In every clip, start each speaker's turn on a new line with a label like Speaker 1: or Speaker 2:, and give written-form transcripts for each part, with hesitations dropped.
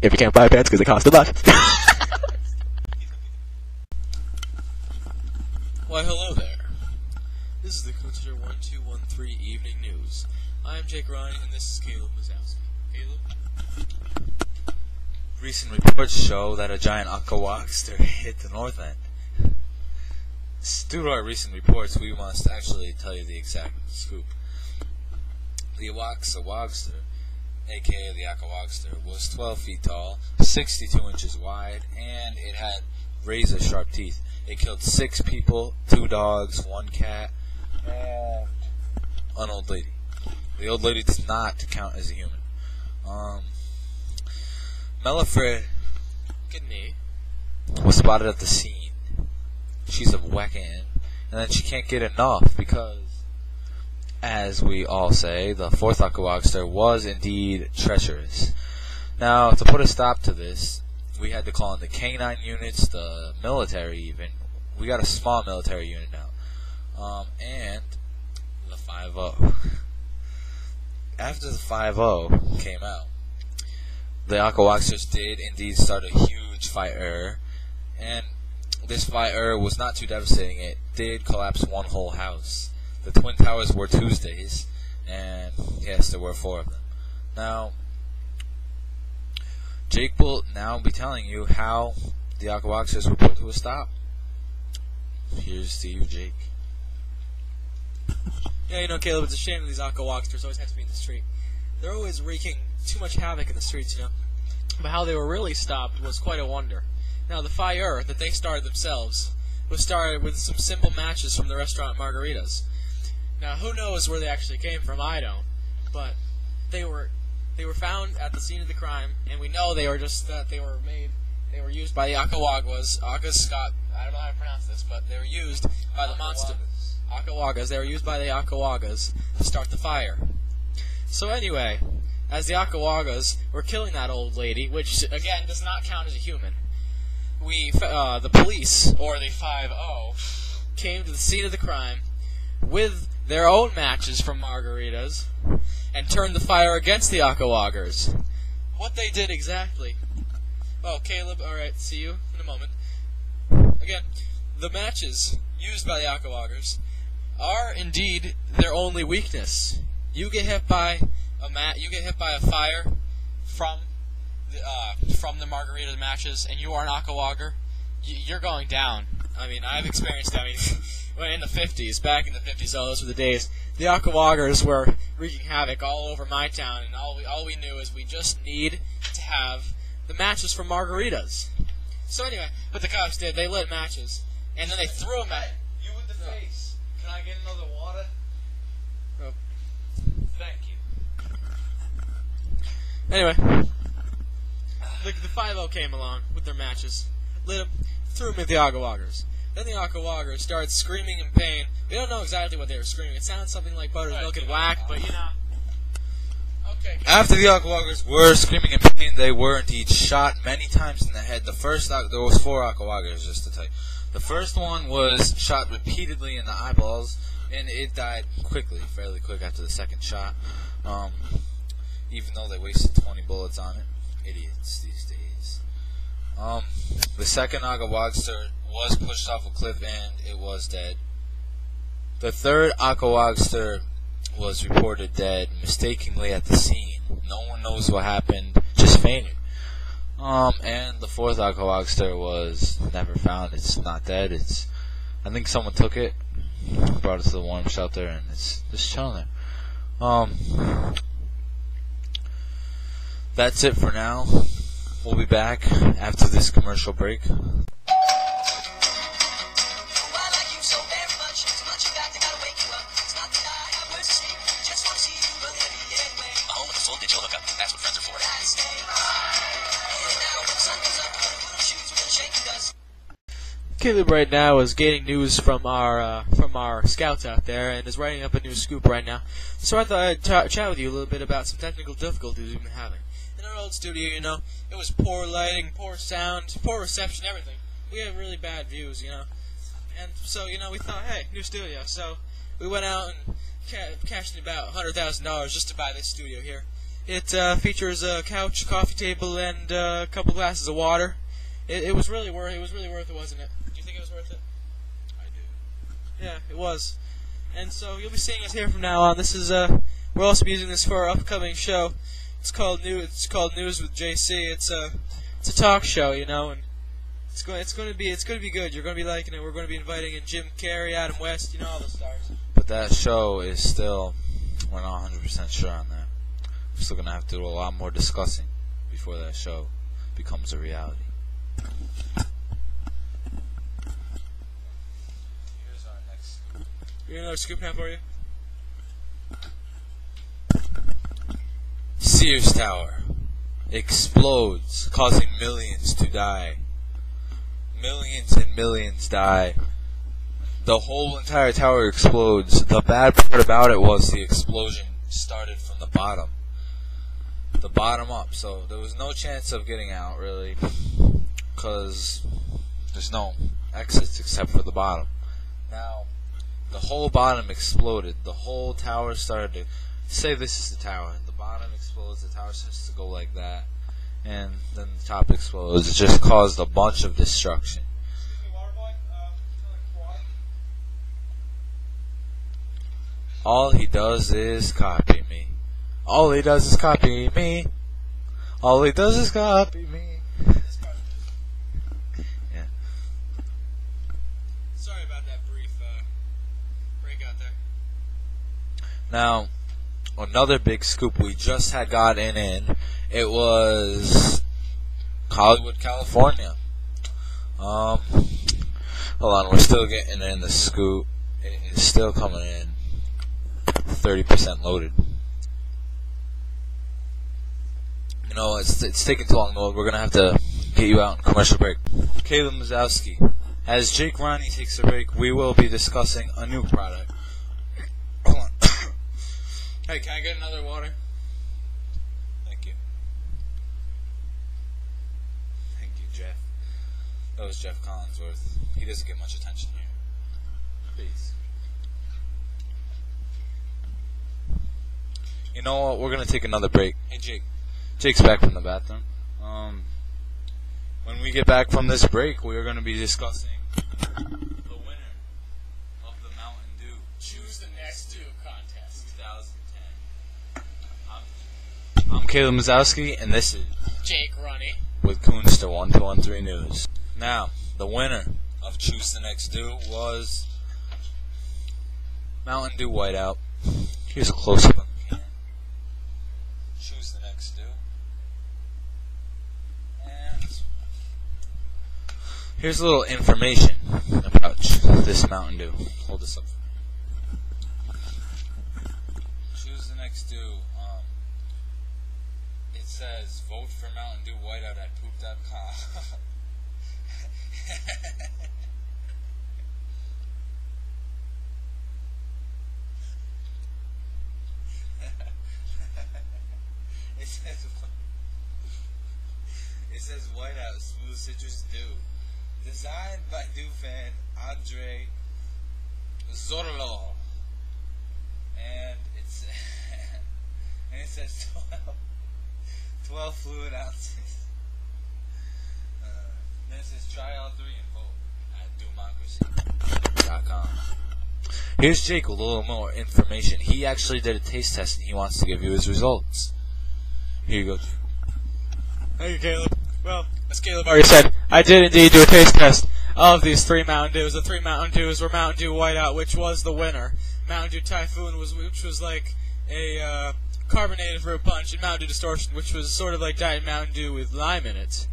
Speaker 1: if you can't buy pants because it costs a lot.
Speaker 2: Why, hello there. This is the Coonster 1213 Evening News. I am Jake Ryan, and this is Caleb Mazowski. Caleb? Recent reports show that a giant aquawogster hit the north end. Due to our recent reports, we must actually tell you the exact scoop. The aquawogster, aka the aquawogster, was 12 feet tall, 62 inches wide, and it had razor-sharp teeth. It killed 6 people, 2 dogs, 1 cat, and an old lady. The old lady does not count as a human. Mellifred was spotted at the scene. She's a whackin', and then she can't get enough because, as we all say, the 4th aquawogster was indeed treacherous. Now, to put a stop to this, we had to call in the canine units, the military even. We got a small military unit now. And the 5-0. After the 5-0 came out, the aquawogsters did indeed start a huge fire, and this fire was not too devastating. It did collapse one whole house. The Twin Towers were Tuesdays, and yes, there were 4 of them. Now, Jake will now be telling you how the aquawogsters were put to a stop. Here's to you, Jake.
Speaker 3: Yeah, you know, Caleb, it's a shame that these aquawogsters always have to be in the street. They're always wreaking too much havoc in the streets, you know. But how they were really stopped was quite a wonder. Now, the fire that they started themselves was started with some simple matches from the restaurant Margaritas. Now, who knows where they actually came from? I don't. But they were found at the scene of the crime, and we know they were used by the aquawoggas. I don't know how to pronounce this, but they were used by the monster aquawoggas. They were used by the aquawoggas to start the fire. So anyway, as the aquawoggas were killing that old lady, which again does not count as a human, the police, or the 5-0, came to the scene of the crime with their own matches from Margaritas and turned the fire against the aquawoggers. What they did exactly? Oh, Caleb, alright, see you in a moment. Again, the matches used by the aquawoggers are indeed their only weakness. You get hit by a fire from the Margarita matches, and you are an aquawogger, you're going down. I mean, I've experienced that. I mean, in the 50s, back in the 50s, those were the days. The aquawoggers were wreaking havoc all over my town, and all we knew is we just need to have the matches from Margaritas. So anyway, what the cops did, they lit matches, and then they threw them at
Speaker 2: you with the face. Can I get another water?
Speaker 3: Oh.
Speaker 2: Thank you.
Speaker 3: Anyway, the 5-0 came along with their matches, lit them, threw them at the aquawoggers. Then the aquawoggers started screaming in pain. We don't know exactly what they were screaming. It sounded something like buttered milk and whack, but you know. Okay.
Speaker 2: After the aquawoggers were screaming in pain, they were indeed shot many times in the head. There was 4 aquawoggers, just to tell you. The first one was shot repeatedly in the eyeballs, and it died quickly, fairly quick after the second shot. Even though they wasted 20 bullets on it. Idiots these days. The second aquawogster was pushed off a cliff and it was dead. The third aquawogster was reported dead mistakenly at the scene. No one knows what happened, just fainted. And the 4th aquawogster was never found. It's not dead. I think someone took it, brought it to the warm shelter, and it's just chilling there. That's it for now. We'll be back after this commercial break.
Speaker 4: That's what friends are for.
Speaker 3: Caleb right now is getting news from our scouts out there, and is writing up a new scoop right now. So I thought I'd chat with you a little bit about some technical difficulties we've been having. In our old studio, you know, it was poor lighting, poor sound, poor reception, everything. We had really bad views, you know. And so, you know, we thought, hey, new studio. So we went out and cashed in about $100,000 just to buy this studio here. It features a couch, coffee table, and a couple glasses of water. It was really worth it, wasn't it? Do you think it was worth it?
Speaker 2: I do.
Speaker 3: Yeah, it was. And so you'll be seeing us here from now on. This is we're also using this for our upcoming show. It's called News with JC. It's a talk show, you know, and it's going to be good. You're going to be liking it. We're going to be inviting in Jim Carrey, Adam West, you know, all the stars.
Speaker 2: But that show is still, we're not 100% sure on that. We're still going to have to do a lot more discussing before that show becomes a reality. Here's our next scoop.
Speaker 3: You got another scoop now for you?
Speaker 2: Sears Tower explodes, causing millions to die. Millions and millions die. The whole entire tower explodes. The bad part about it was the explosion started from the bottom. The bottom up. So there was no chance of getting out, really, because there's no exits except for the bottom. Now, the whole bottom exploded. The whole tower started to... Say this is the tower. The bottom explodes. The tower starts to go like that. And then the top explodes. It just caused a bunch of destruction. All he does is copy me. All he does is copy me. All he does is copy me. Yeah.
Speaker 3: Sorry about that brief breakout there.
Speaker 2: Now, another big scoop we just had gotten in. It was Hollywood, California. Hold on, we're still getting in the scoop. It is still coming in. 30% loaded. You know, it's taking too long, though. We're gonna have to get you out in commercial break. Caleb Mazowski. As Jake Ronnie takes a break, we will be discussing a new product. Hold on.
Speaker 3: Hey, can I get another water?
Speaker 2: Thank you. Thank you, Jeff. That was Jeff Collinsworth. He doesn't get much attention here. Please. You know what? We're gonna take another break. Hey, Jake. Jake's back from the bathroom. When we get back from this break, we are gonna be discussing the winner of the Mountain Dew
Speaker 3: Choose the Next Dew contest.
Speaker 2: 2010. I'm Caleb Mazowski, and this is
Speaker 3: Jake Ronnie
Speaker 2: with Coonster 1213 News. Now, the winner of Choose the Next Dew was Mountain Dew Whiteout. Here's a close-up of the can. Choose the Next Dew. And here's a little information about this Mountain Dew. Hold this up. Choose the Next Dew. It says vote for Mountain Dew Whiteout at poop.com. It says Whiteout Smooth Citrus Dew. Designed by Dew fan Andre Zorlo. And it's and it says 12 fluid ounces. Then it says try all three and vote at democracy.com. Here's Jake with a little more information. He actually did a taste test and he wants to give you his results. Here you go.
Speaker 3: Thank you, Caleb. Well, as Caleb already said, I did indeed do a taste test of these three Mountain Dews. The three Mountain Dews were Mountain Dew Whiteout, which was the winner. Mountain Dew Typhoon, which was like a carbonated fruit punch, and Mountain Dew Distortion, which was sort of like Diet Mountain Dew with lime in it.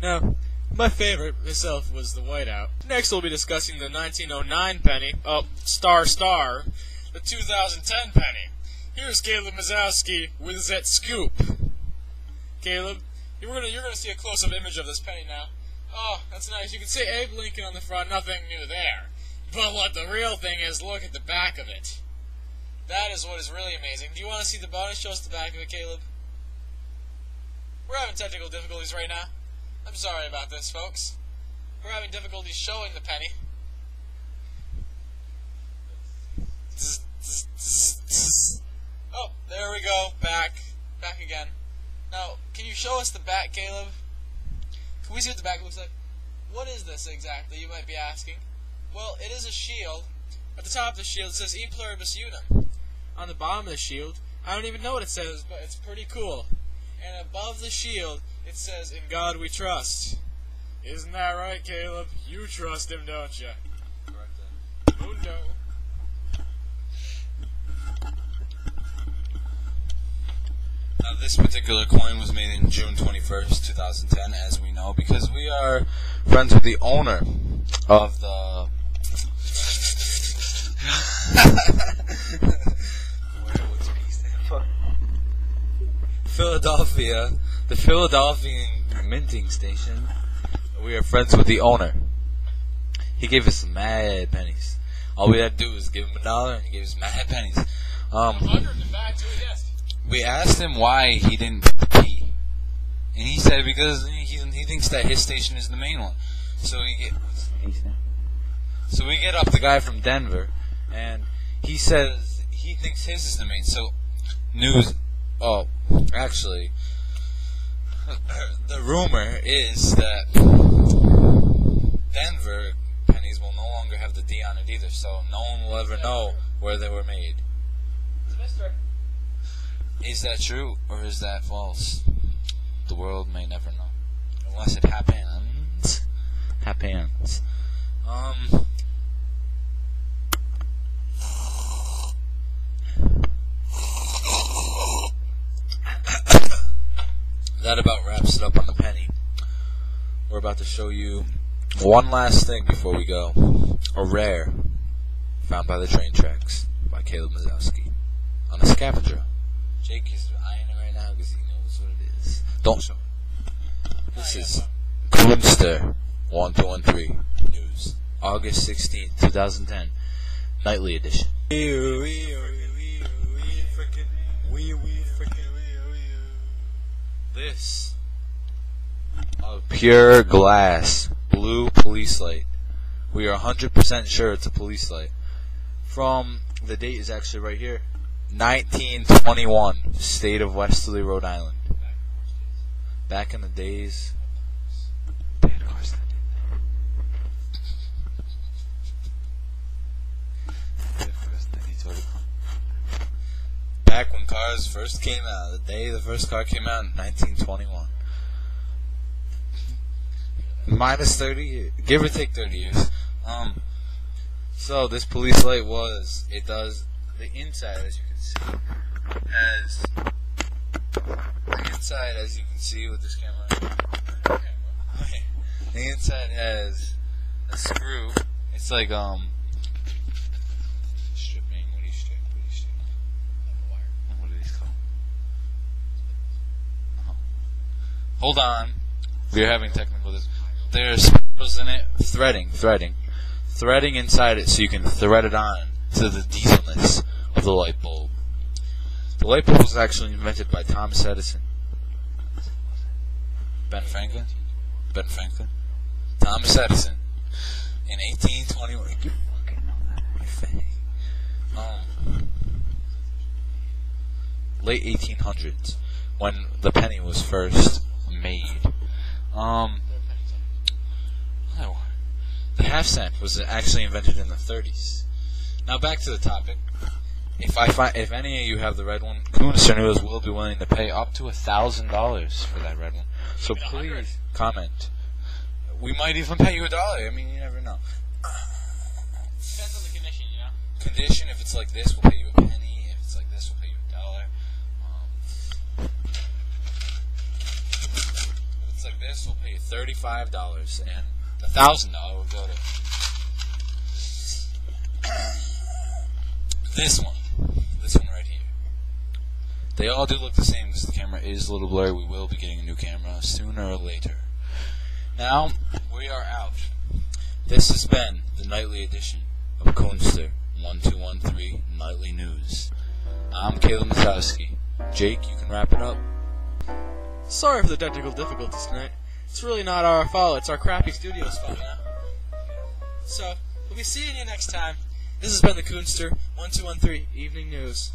Speaker 3: Now, my favorite myself was the Whiteout. Next, we'll be discussing the 1909 penny. Oh, star, the 2010 penny. Here's Caleb Mazowski with that scoop. Caleb, you're gonna see a close-up image of this penny now. Oh, that's nice. You can see Abe Lincoln on the front. Nothing new there. But what the real thing is, look at the back of it. That is what is really amazing. Do you want to see the bonus? Show us the back of it, Caleb. We're having technical difficulties right now. I'm sorry about this, folks. We're having difficulties showing the penny. Oh, there we go. Back again. Now, can you show us the back, Caleb? Can we see what the back looks like? What is this exactly, you might be asking? Well, it is a shield. At the top of the shield it says E Pluribus Unum. On the bottom of the shield, I don't even know what it says, but it's pretty cool. And above the shield, it says, In God We Trust. Isn't that right, Caleb? You trust him, don't you? Correct. Oh, no.
Speaker 2: Now, this particular coin was made in June 21st, 2010, as we know, because we are friends with the owner of the... What's P stand for? Philadelphia, the Philadelphian minting station. We are friends with the owner. He gave us mad pennies. All we had to do was give him $1, and he gave us mad pennies.
Speaker 3: 100 in fact, too, yes.
Speaker 2: We asked him why he didn't put the P, and he said because he thinks that his station is the main one. So we get up the guy from Denver, and he says he thinks his is the main. So news. Oh, actually, the rumor is that Denver pennies will no longer have the D on it either. So no one will ever know where they were made.
Speaker 3: It's a mystery.
Speaker 2: Is that true, or is that false? The world may never know. Unless it happens. Happens. That about wraps it up on the penny. We're about to show you one last thing before we go. A rare found by the train tracks by Caleb Mazowski on a scavenger. Jake is eyeing it right now because he knows what it is. Don't show it. This is Coonster 1213 News, August 16th, 2010, Nightly Edition. This a pure glass blue police light. We are 100% sure it's a police light. From the date is actually right here. 1921, state of Westerly, Rhode Island. Back in the days. Back when cars first came out, the day the first car came out in 1921. Minus 30 years, give or take 30 years. So this police light was, it does, the inside, as you can see, has, the inside, as you can see with this camera, the inside has a screw. It's like, stripping, what do you strip? What are these called? Hold on. We're having technical difficulties. There's spirals in it, threading inside it so you can thread it on to the dieselness of the light bulb. The light bulb was actually invented by Thomas Edison. Ben Franklin? Thomas Edison. In 1821. You fucking know that. My fang. Late 1800s, when the penny was first made. The half cent was actually invented in the 30s. Now back to the topic. If any of you have the red one, Coonster News will be willing to pay up to $1,000 for that red one. So please comment. We might even pay you $1. I mean, you never know.
Speaker 3: Depends on the condition, you know.
Speaker 2: Condition: if it's like this, we'll pay you a penny. If it's like this, we'll pay you $1. If it's like this, we'll pay you $35, and the $1,000 will go to this one right here. They all do look the same because the camera is a little blurry. We will be getting a new camera sooner or later. Now we are out. This has been the nightly edition of Coonster 1213 Nightly News. I'm Caleb Mazowski. Jake, you can wrap it up.
Speaker 3: Sorry for the technical difficulties tonight. It's really not our fault. It's our crappy studio's fault, you know? So, we'll be seeing you next time. This has been the Coonster 1213 Evening News.